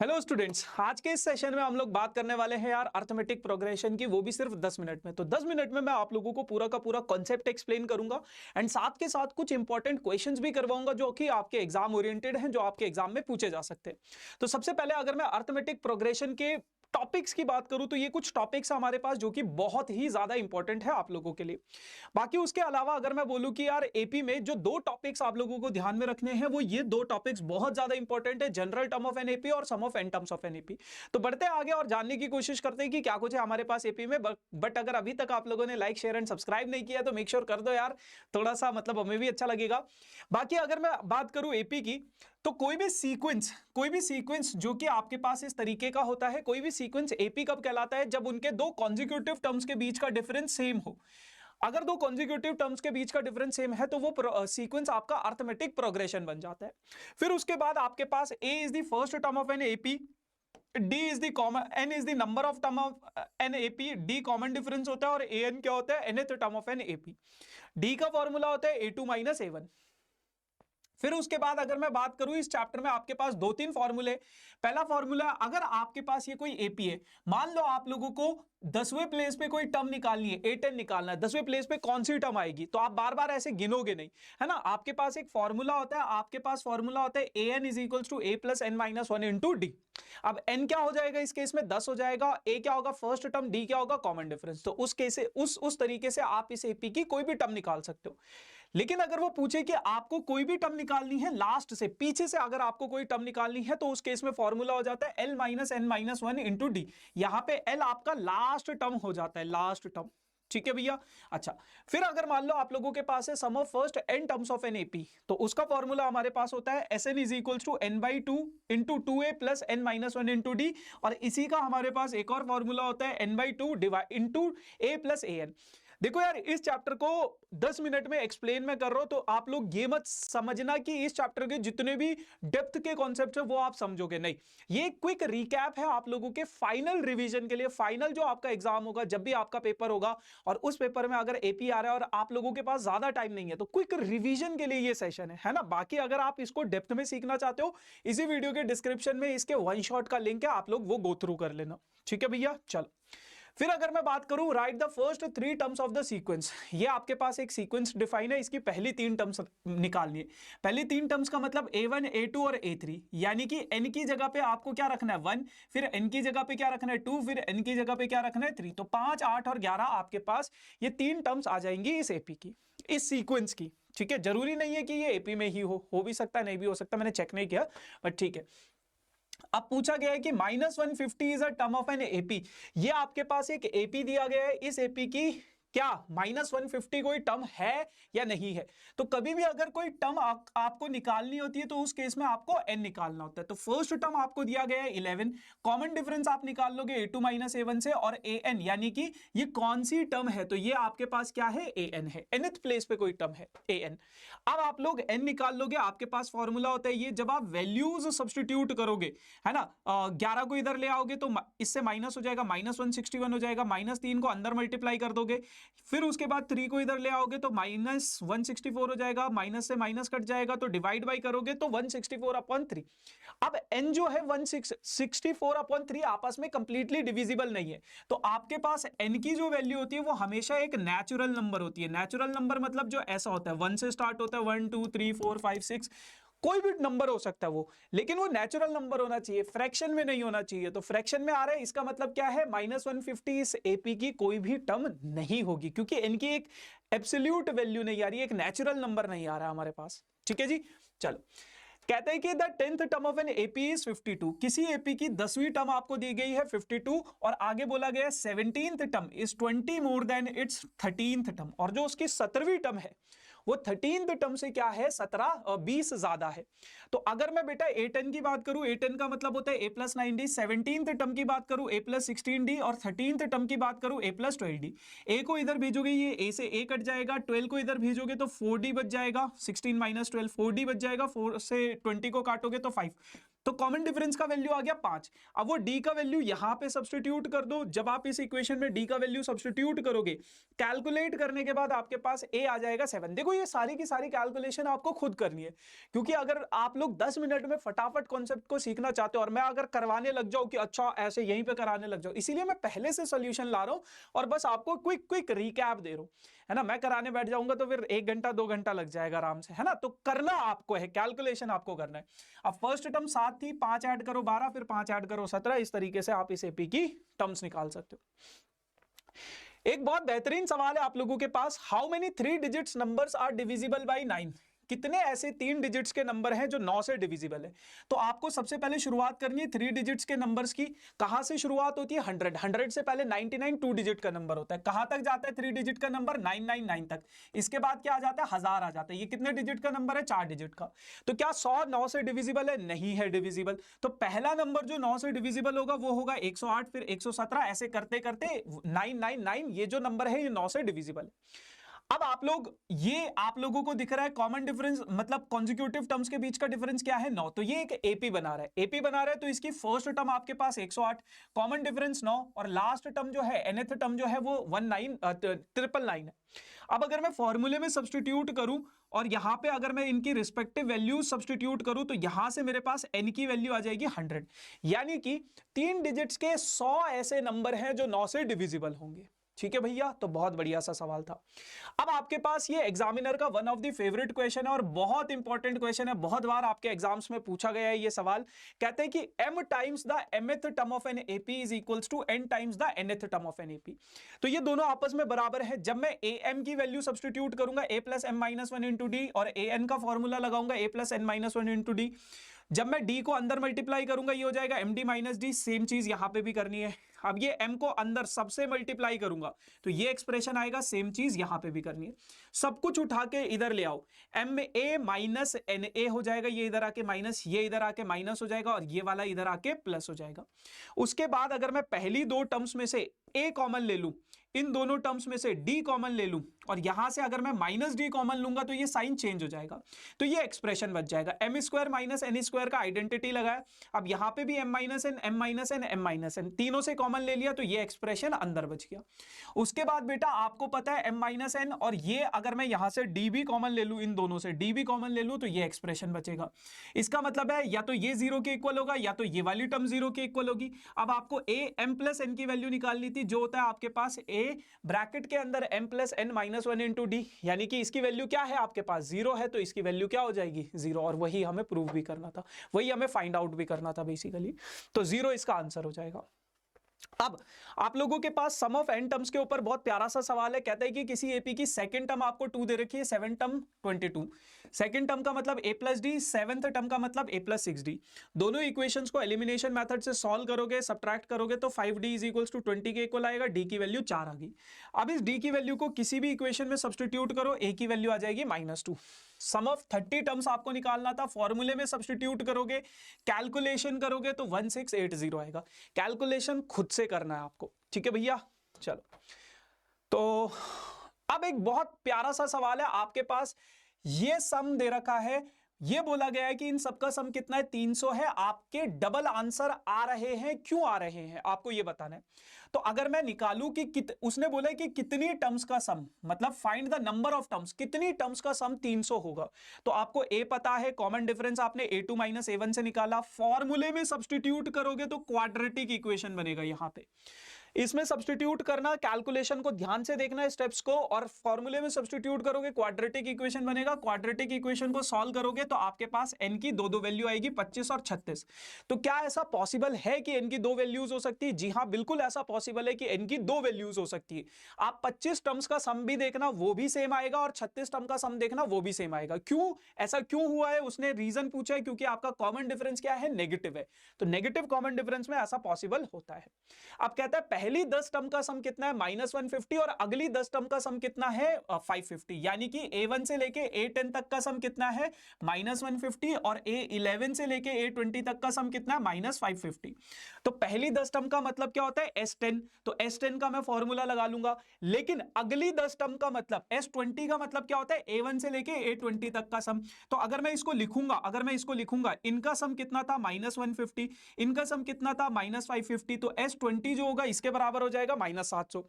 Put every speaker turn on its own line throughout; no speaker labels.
Hello students, आज के इस सेशन में हम लोग बात करने वाले हैं यार अर्थमेटिक प्रोग्रेशन की, वो भी सिर्फ 10 मिनट में। तो 10 मिनट में मैं आप लोगों को पूरा का पूरा कॉन्सेप्ट एक्सप्लेन करूंगा एंड साथ के साथ कुछ इंपॉर्टेंट क्वेश्चंस भी करवाऊंगा जो कि आपके एग्जाम ओरिएंटेड हैं, जो आपके एग्जाम में पूछे जा सकते हैं। तो सबसे पहले अगर मैं अर्थमेटिक प्रोग्रेशन के टॉपिक्स की बात करूं तो ये कुछ टॉपिक्स हमारे पास जो कि बहुत ही ज्यादा इंपॉर्टेंट है आप लोगों के लिए। बाकी उसके अलावा अगर मैं बोलूं कि यार एपी में जो दो टॉपिक्स आप लोगों को ध्यान में रखने हैं वो ये दो टॉपिक्स बहुत ज्यादा इंपॉर्टेंट है, general term of an AP और sum of n terms of an AP. तो बढ़ते आगे और जानने की कोशिश करते हैं कि क्या कुछ है हमारे पास एपी में। बट अगर अभी तक आप लोगों ने लाइक शेयर एंड सब्सक्राइब नहीं किया तो मेक श्योर कर दो यार, थोड़ा सा मतलब हमें भी अच्छा लगेगा। बाकी अगर मैं बात करूं एपी की, तो कोई भी सीक्वेंस जो कि आपके पास इस तरीके का होता है, कोई भी सीक्वेंस एपी कब कहलाता है? जब उनके दो कॉन्जिक्यूटिव टर्म्स के बीच का डिफरेंस सेम हो। अगर दो कॉन्जिक्यूटिव टर्म्स के बीच का डिफरेंस सेम है तो वो सीक्वेंस आपका अर्थमेटिक प्रोग्रेशन बन जाता है। फिर उसके बाद आपके पास a is the first term of an AP, d is the common, n is the number of term of an AP, d common difference होता है और ए एन क्या होता है? Nth term of an AP. D का formula होता है A2 minus A1। फिर उसके बाद अगर मैं बात करूं इस चैप्टर में आपके पास दो तीन फॉर्मूले। पहला फॉर्मूला, अगर आपके पास ये कोई एपी है, मान लो आप लोगों को 10वें प्लेस पे कोई टर्म निकालनी है, A10 निकालना है, 10वें प्लेस पे कौन सी टर्म आएगी, तो आप बार बार ऐसे गिनोगे नहीं, है ना। आपके पास एक फॉर्मूला होता है, आपके पास फॉर्मूला होता है AN is equal to A plus N minus one into D. अब n क्या हो जाएगा इस केस में? 10 हो जाएगा। a क्या होगा? First term. d क्या होगा? Common difference. तो उस केस से उस तरीके से आप इस एपी की कोई भी टर्म निकाल सकते हो। लेकिन अगर वो पूछे कि आपको कोई भी टर्म निकालनी है लास्ट से, पीछे से अगर आपको कोई टर्म निकालनी है, तो उस केस में फॉर्मूला हो जाता है l minus N minus one into D. यहां पे l आपका लास्ट टर्म हो जाता है, लास्ट टर्म। ठीक है भैया। अच्छा, फिर अगर मान लो आप लोगों के पास है sum of first n terms of an AP, तो उसका फॉर्मूला हमारे पास होता है S n is equal to n by two into two a plus N minus one into d. और इसी का हमारे पास एक और फॉर्मूला होता है N by two divide into A plus A N. देखो यार, इस चैप्टर को 10 मिनट में एक्सप्लेन में कर रहा हूं, तो आप लोग ये मत समझना कि इस चैप्टर के जितने भी डेप्थ के कॉन्सेप्ट है वो आप समझोगे, नहीं। ये क्विक रिकैप है आप लोगों के फाइनल रिवीजन के लिए। फाइनल जो आपका एग्जाम होगा, जब भी आपका पेपर होगा और उस पेपर में अगर एपी आ रहा है और आप लोगों के पास ज्यादा टाइम नहीं है, तो क्विक रिवीजन के लिए ये सेशन है ना। बाकी अगर आप इसको डेप्थ में सीखना चाहते हो, इसी वीडियो के डिस्क्रिप्शन में इसके वन शॉट का लिंक है, आप लोग वो गो थ्रू कर लेना। ठीक है भैया, चलो। फिर अगर मैं बात करूं, right the first three terms of the sequence. ये आपके पास एक सीक्वेंस डिफाइन है, इसकी पहली तीन टर्म्स निकालनी है। पहली तीन टर्म्स का मतलब A1 A2 और A3, यानी कि n की जगह पे आपको क्या रखना है? 1, फिर n की जगह पे क्या रखना है? 2, फिर n की जगह पे क्या रखना है? 3। तो 5, 8 और 11 आपके पास ये तीन टर्म्स आ जाएंगी इस एपी की, इस सीक्वेंस की। ठीक है, जरूरी नहीं है कि ये एपी में ही हो भी सकता है, नहीं भी हो सकता, मैंने चेक नहीं किया, बट ठीक है। अब पूछा गया है कि -150 is a term of an AP. ये आपके पास एक एपी दिया गया है, इस एपी की क्या -150 कोई टर्म है या नहीं है? तो कभी भी अगर कोई टर्म आपको निकालनी होती है तो उस केस में आपको n निकालना होता है। तो फर्स्ट टर्म आपको दिया गया है 11, कॉमन डिफरेंस आप निकाल लोगे A2 माइनस A1 से, और an यानी कि ये कौन सी टर्म है, तो ये आपके पास क्या है? an है, nth प्लेस पे कोई टर्म है an। अब आप लोग n निकाल लोगे, आपके पास फॉर्मूला होता है ये, जब आप वैल्यूज सब्सटीट्यूट करोगे, है ना, 11 को इधर ले आओगे तो इससे माइनस हो जाएगा, -161 हो जाएगा, -3 को अंदर मल्टीप्लाई कर दोगे, फिर उसके बाद 3 को इधर ले आओगे तो -164 हो जाएगा, माइनस से माइनस कट जाएगा, तो डिवाइड बाई करोगे तो 164/3। अब n जो है 164/3 आपस में कंप्लीटली डिविजिबल नहीं है, तो आपके पास n की जो वैल्यू होती है वो हमेशा एक नेचुरल नंबर होती है। नेचुरल नंबर मतलब जो ऐसा होता है, 1 से स्टार्ट होता है, 1 2 3 4 5 6, कोई भी नंबर हो सकता है वो, लेकिन वो नेचुरल नंबर होना चाहिए, फ्रैक्शन में नहीं होना चाहिए। तो फ्रैक्शन में आ रहा है, इसका मतलब क्या है? -150 इस एपी की कोई भी टर्म नहीं होगी, क्योंकि इनकी एक एब्सोल्यूट वैल्यू नहीं आ रही है, एक नेचुरल नंबर नहीं आ रहा हमारे पास। ठीक है जी, चलो। कहते हैं कि the 10th term of an AP is 52। किसी एपी की 10वीं टर्म आपको दी गई है 52, और आगे बोला गया 17th term is 20 more than it's 13th term, और जो उसकी 17वीं टर्म है वो 13th टर्म से क्या है? 20 ज्यादा है। तो अगर मैं बेटा A10 की बात करूं, A10 का मतलब होता है A plus 9D, 17th term की बात करूं A प्लस 16D, और 13th टर्म की बात करूं A प्लस 12D। A को इधर भेजोगे, ये A से A कट जाएगा, 12 को इधर भेजोगे तो 4D बच जाएगा, 16 माइनस 12 4D बच जाएगा, 4 से 20 को काटोगे तो 5। तो कॉमन डिफरेंस का वैल्यू आ गया 5। अब वो d का वैल्यू यहां पे सब्स्टिट्यूट कर दो। जब आप इस इक्वेशन में d का वैल्यू सब्स्टिट्यूट करोगे, कैलकुलेट करने के बाद आपके पास a आ जाएगा 7। देखो ये सारी की सारी कैलकुलेशन आपको खुद करनी है, क्योंकि अगर आप लोग 10 मिनट में फटाफट कॉन्सेप्ट को सीखना चाहते हो और मैं अगर करवाने लग जाऊं कि अच्छा ऐसे यहीं पे कराने लग जाओ, इसीलिए मैं पहले से सोल्यूशन ला रहा हूं और बस आपको क्विक रिकैप दे रहा हूं, है ना। मैं कराने बैठ जाऊंगा तो फिर 1 घंटा 2 घंटा लग जाएगा आराम से, है ना। तो करना आपको है, कैलकुलेशन आपको करना है। अब फर्स्ट टर्म 7 थी, 5 ऐड करो 12, फिर 5 ऐड करो 17। इस तरीके से आप इस एपी की टर्म्स निकाल सकते हो। एक बहुत बेहतरीन सवाल है आप लोगों के पास, how many 3 digits numbers are divisible by 9? कितने ऐसे 3 डिजिट्स के नंबर हैं जो 9 से डिविजिबल है? तो आपको सबसे पहले शुरुआत करनी है 3 डिजिट्स के नंबर्स की। कहां से शुरुआत होती है? 100 से पहले 99 2 डिजिट का नंबर होता है। कहां तक जाता है 3 डिजिट का नंबर? 999 तक। इसके बाद क्या आ जाता है? 1000 आ जाता है। ये कितने डिजिट का नंबर है? 4 डिजिट का। तो क्या 100 9 से डिविजिबल है? नहीं है डिविजिबल। तो पहला नंबर जो 9 से डिविजिबल होगा वो होगा 108, फिर 117, ऐसे करते करते 999 ये जो नंबर है ये 9 से डिविजिबल है। अब आप लोगों को दिख रहा है कॉमन डिफरेंस, मतलब कॉन्जिक्यूटिव टर्म्स के बीच का डिफरेंस क्या है? 9। तो ये एक एपी बना रहा है, तो इसकी फर्स्ट टर्म आपके पास 108, कॉमन डिफरेंस 9, और लास्ट टर्म जो है nth टर्म जो है वो 999 है। अब अगर मैं फॉर्मूले में सब्स्टिट्यूट करूं और यहां पे अगर मैं इनकी रिस्पेक्टिव वैल्यू सब्स्टिट्यूट करूं तो यहां से मेरे पास n की वैल्यू आ जाएगी 100, यानी कि 3 डिजिट्स के 100 ऐसे नंबर हैं जो 9 से डिविजिबल होंगे। ठीक है भैया, तो बहुत बढ़िया सा सवाल था। अब आपके पास ये एग्जामिनर का one of the favourite question है और बहुत इंपॉर्टेंट क्वेश्चन है, बहुत बार आपके एग्जाम्स में पूछा गया है ये सवाल। कहते हैं कि m times the mth term of an AP is equals to n times the nth term of an AP. तो ये दोनों आपस में बराबर है। जब मैं am की वैल्यू सब्स्टिट्यूट करूंगा a plus m minus 1 into d, और an का फॉर्मूला लगाऊंगा a plus n minus 1 into D, जब मैं d को अंदर मल्टीप्लाई करूंगा ये हो जाएगा md माइनस डी। सेम चीज यहां पे भी करनी है। अब ये m को अंदर सबसे मल्टीप्लाई करूंगा तो ये एक्सप्रेशन आएगा, सेम चीज यहां पे भी करनी है। सब कुछ उठा के इधर ले आओ, ma माइनस na हो जाएगा, ये इधर आके माइनस, ये इधर आके माइनस हो जाएगा, और ये वाला इधर आके प्लस हो जाएगा। उसके बाद अगर मैं पहली दो टर्म्स में से a कॉमन ले लूं, इन दोनों टर्म्स में से d कॉमन ले लूं, और यहां से अगर मैं माइनस डी कॉमन लूंगा तो ये साइन चेंज हो जाएगा, तो ये एक्सप्रेशन बच जाएगा। m square minus N square का आइडेंटिटी लगाया, अब यहां पे भी m minus N, m minus N, m minus N, तीनों से कॉमन ले लिया तो ये एक्सप्रेशन अंदर बच गया। उसके बाद बेटा आपको पता है m माइनस एन, और ये अगर मैं यहां से d भी कॉमन ले लूं, इन दोनों से d भी कॉमन ले लूं तो ये एक्सप्रेशन बचेगा। इसका मतलब है या तो ये 0 के इक्वल होगा या तो ये वाली टर्म 0 के इक्वल होगी। अब आपको a m प्लस n की वैल्यू निकालनी थी, जो होता है आपके पास a ब्रैकेट के अंदर m plus n minus 1 into D, यानी कि इसकी वैल्यू क्या है आपके पास 0 है, तो इसकी वैल्यू क्या हो जाएगी 0, और वही हमें प्रूव भी करना था, वही हमें फाइंड आउट भी करना था बेसिकली। तो 0 इसका आंसर हो जाएगा। अब आप लोगों के पास सम ऑफ n टर्म्स के ऊपर बहुत प्यारा सा सवाल है। कहता है कि किसी एपी की सेकंड टर्म आपको 2 दे रखी है, 7 टर्म 22, सेकंड टर्म का मतलब a plus D, seventh term का मतलब a प्लस 6d। दोनों इक्वेशंस को एलिमिनेशन मेथड से सॉल्व करोगे, सबट्रैक्ट करोगे तो 5d इज इक्वल्स टू 20 के इक्वल आएगा, d की वैल्यू 4 आ गई। अब इस d की वैल्यू को किसी भी इक्वेशन में सब्स्टिट्यूट करो, a की वैल्यू आ जाएगी -2। सम ऑफ 30 टर्म्स आपको निकालना था, फॉर्मूले में सब्स्टिट्यूट करोगे, कैलकुलेशन करोगे तो 1680 आएगा। कैलकुलेशन खुद से करना है आपको, ठीक है भैया। चलो, तो अब एक बहुत प्यारा सा सवाल है आपके पास। ये सम दे रखा है, ये बोला गया है कि इन सबका सम कितना है 300 है। आपके डबल आंसर आ रहे हैं, क्यों आ रहे हैं आपको ये बताना है। तो अगर मैं निकालूं कि उसने बोला है कि कितनी टर्म्स का सम, मतलब find the number of terms, कितनी टर्म्स का सम 300 होगा। तो आपको a पता है, कॉमन डिफरेंस आपने a2 माइनस a1 से निकाला, फॉर्मूले में सब्स्टिट्यूट करोगे तो क्वाड्रेटिक इक्वेशन बनेगा। यहां पे इसमें सब्स्टिट्यूट करना, कैलकुलेशन को ध्यान से देखना स्टेप्स को, और फॉर्मूले में सब्स्टिट्यूट करोगे क्वाड्रेटिक इक्वेशन बनेगा। क्वाड्रेटिक इक्वेशन को सॉल्व करोगे तो आपके पास n की दो वैल्यू आएगी, 25 और 36। तो क्या ऐसा पॉसिबल है कि n की 2 वैल्यूज हो सकती है? जी हां, बिल्कुल ऐसा पॉसिबल है कि n की 2 वैल्यूज हो सकती है। आप 25 टर्म्स का सम भी देखना, वो भी सेम आएगा, और 36 टर्म का सम देखना, वो भी सेम आएगा। क्यों ऐसा क्यों हुआ है? उसने रीजन पूछा है, क्योंकि आपका कॉमन डिफरेंस क्या है? नेगेटिव है। तो नेगेटिव कॉमन डिफरेंस में ऐसा पॉसिबल होता है। अब कहता है पहली 10 टर्म का सम कितना है -150 और अगली 10 टर्म का सम कितना है 550, यानी कि A1 से लेके A10 तक का सम कितना है -150 और A11 से लेके A20 तक का सम कितना है -550। तो पहली 10 टर्म का मतलब क्या होता है S10, तो S10 का मैं फॉर्मूला लगा लूंगा, लेकिन अगली 10 टर्म का मतलब S20 का मतलब क्या होता है A1 से लेके A20 तक का सम। तो अगर मैं इसको लिखूंगा, इनका सम कितना था -150, इनका सम कितना था -550, तो S20 जो होगा इसके बराबर हो जाएगा -700।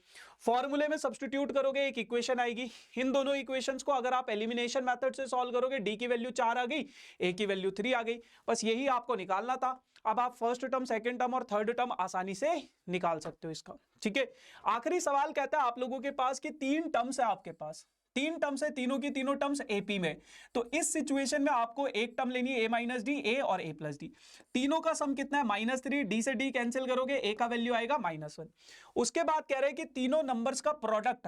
फॉर्मूले में सब्स्टिट्यूट करोगे एक इक्वेशन आएगी, इन दोनों इक्वेशंस को अगर आप एलिमिनेशन मेथड से सॉल्व करोगे, डी की वैल्यू 4 आ गई, ए की वैल्यू 3 आ गई, बस यही आपको निकालना था। अब आप फर्स्ट टर्म, सेकंड टर्म और थर्ड टर्म आसानी से निकाल सकते हो इसका। ठीक है, आखिरी सवाल कहता है आप लोगों के पास कि 3 टर्म्स है आपके पास, 3 टर्म्स है, तीनों की तीनों टर्म्स एपी में। तो इस सिचुएशन में आपको एक टर्म लेनी है A-D, A और A+D। तीनों का सम कितना है -3, डी से डी कैंसिल करोगे, ए का वैल्यू आएगा -1। उसके बाद कह रहे हैं कि तीनों नंबर्स का प्रोडक्ट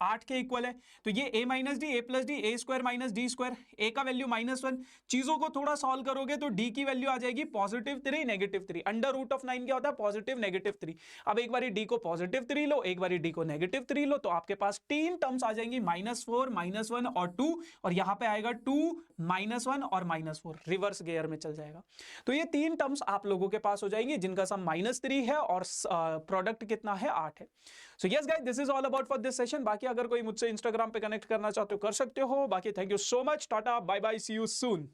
8 के इक्वल है, तो ये A-D, A+D, A² - D², ए का वैल्यू -1। चीजों को थोड़ा सॉल्व करोगे तो डी की वैल्यू आ जाएगी +3, -3। √9 क्या होता है +, -3। अब एक बारी डी को +3 लो, एक बारी डी को -3 लो, तो आपके पास 3 टर्म्स आ जाएंगी, -4, -1 और 2, और यहां पे आएगा 2, -1 और -4, रिवर्स गियर में चल जाएगा। तो ये 3 टर्म्स आप लोगों के पास हो जाएंगी जिनका सम -3 है और प्रोडक्ट कितना है 8 है। So yes guys, this is all about for this session. बाकी अगर कोई मुझसे इंस्टाग्राम पे कनेक्ट करना चाहते हो कर सकते हो। बाकी thank you so much, tata, bye bye, see you soon.